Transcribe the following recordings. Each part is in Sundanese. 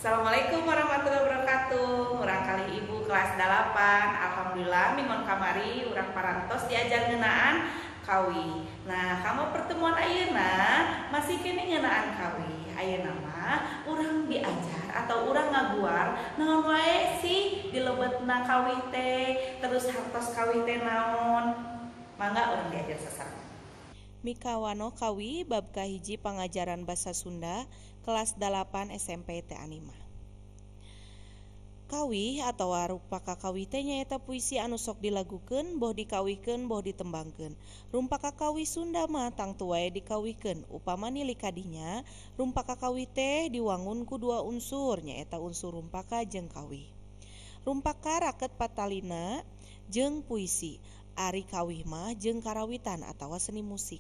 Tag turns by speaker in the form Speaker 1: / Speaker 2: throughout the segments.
Speaker 1: Assalamualaikum warahmatullahi wabarakatuh. Urang kali ibu kelas 8. Alhamdulillah minggon kamari urang parantos diajar ngeunaan kawi. Nah, kamu pertemuan ayeuna masih kene ngeunaan kawi. Ayeuna mah urang diajar atau urang ngaguar naon wae sih dilebetna kawi teh, terus hartos kawi teh naon. Mangga urang diajar sasana.
Speaker 2: Mikawano Kawi bab kahiji pangajaran basa Sunda kelas 8 SMP teh Anima. Kawi atau rumpaka kawi teh nyaeta puisi anu sok dilagukeun, boh dikawihkeun, boh ditembangkeun. Rumpaka kawi Sunda mah tangtu wae dikawihkeun. Upamana nili kadinya rumpaka kawi teh diwangun ku dua unsur, nyaeta unsur rumpaka jeung kawi. Rumpaka raket patalina jeung puisi. Ari kawih mah jeung karawitan atawa seni musik.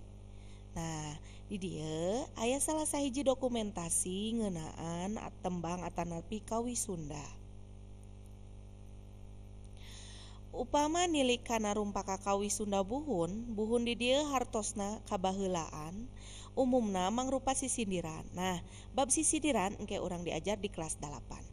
Speaker 2: Nah, di dieu aya salah sahiji dokumentasi ngeunaan tembang atanapi kawi Sunda. Upama nilik kana rumpaka kawi Sunda buhun di dieu hartosna kabaheulaan, umumna mangrupa sisindiran. Nah, bab sisindiran engke urang diajar di kelas 8.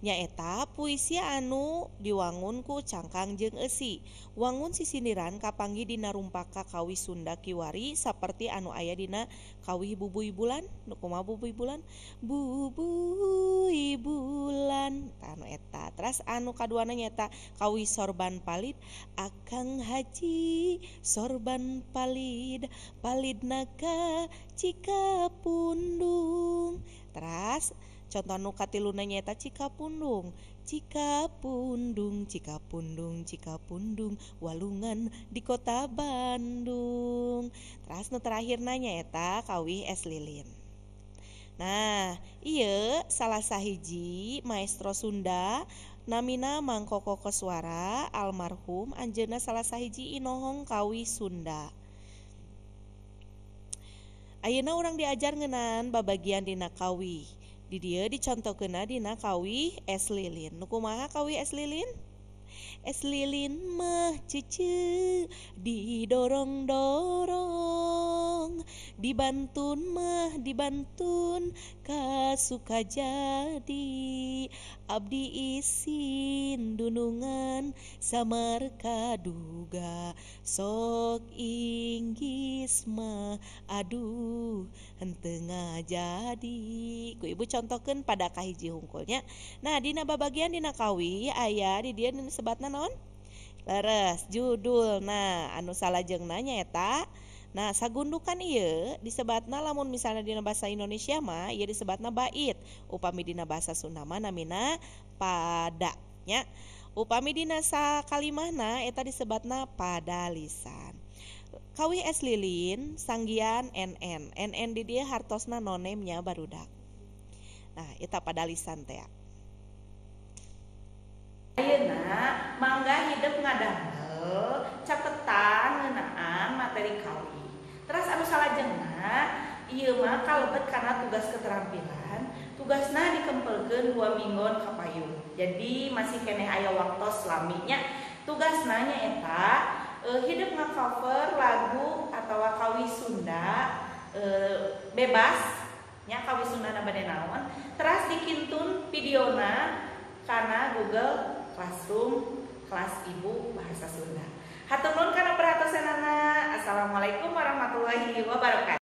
Speaker 2: Nyaeta puisi anu diwangun ku cangkang jeung eusi. Wangun sisindiran kapanggih dina rumpaka kawi Sunda kiwari saperti anu aya dina kawi Bubuy Bulan. Nu kumaha Bubuy Bulan? Bubuy Bulan. Anu eta. Terus anu kaduana nyaeta kawi Sorban Palid. Akang Haji Sorban Palid, palidna ka Cikapundung. Terus contoh nu katiluna nyaeta Cikapundung. Cikapundung, Cikapundung, Cikapundung, walungan di kota Bandung. Terus nu terakhirna nyaeta kawi Es Lilin. Nah, ieu salah sahiji maestro Sunda namina Mangkoko Koswara almarhum anjeunna salah sahiji inohong kawi Sunda. Ayeuna urang diajar ngeunaan babagian dina kawi. Di dieu dicontohkeunna dina kawi Es Lilin. Nu kumaha kawi Es Lilin? Es lilin mah cece didorong-dorong, dibantun mah dibantun ka Sukajadi, abdi isin dunungan samar kaduga, sok inggis mah aduh henteu ngajadi. Ku ibu contohkeun pada kahiji hungkulnya. Nah, dina babagian dina kawi aya di dieu sebatna naon? Leres judul. Nah, anu salajengna nyaeta sagundukan ieu disebatna lamun misalnya dina bahasa Indonesia mah ieu disebatna bait. Upami dina bahasa Sunda mah namina pada nya. Upami dina sakalimahna eta disebatna padalisan. Kawi Es Lilin sanggian NN. NN di dieu hartosna nonemnya barudak. Nah, eta padalisan teh.
Speaker 1: Ayeuna mangga hidup ngadangel catetan ngeunaan materi kawi. Terus anu salajengna ieu mah kalebet kana tugas keterampilan. Tugasna dikempelkeun 2 minggon ka payung. Jadi masih keneh aya waktos laminya. Tugasna nyaeta hidup nge-cover lagu atawa kawi Sunda bebas nya kawi Sundana bade naon. Terus dikintun videona kana Google Classroom kelas ibu bahasa Sunda. Hatur nuhun kana perhatosanana. Assalamualaikum warahmatullahi wabarakatuh.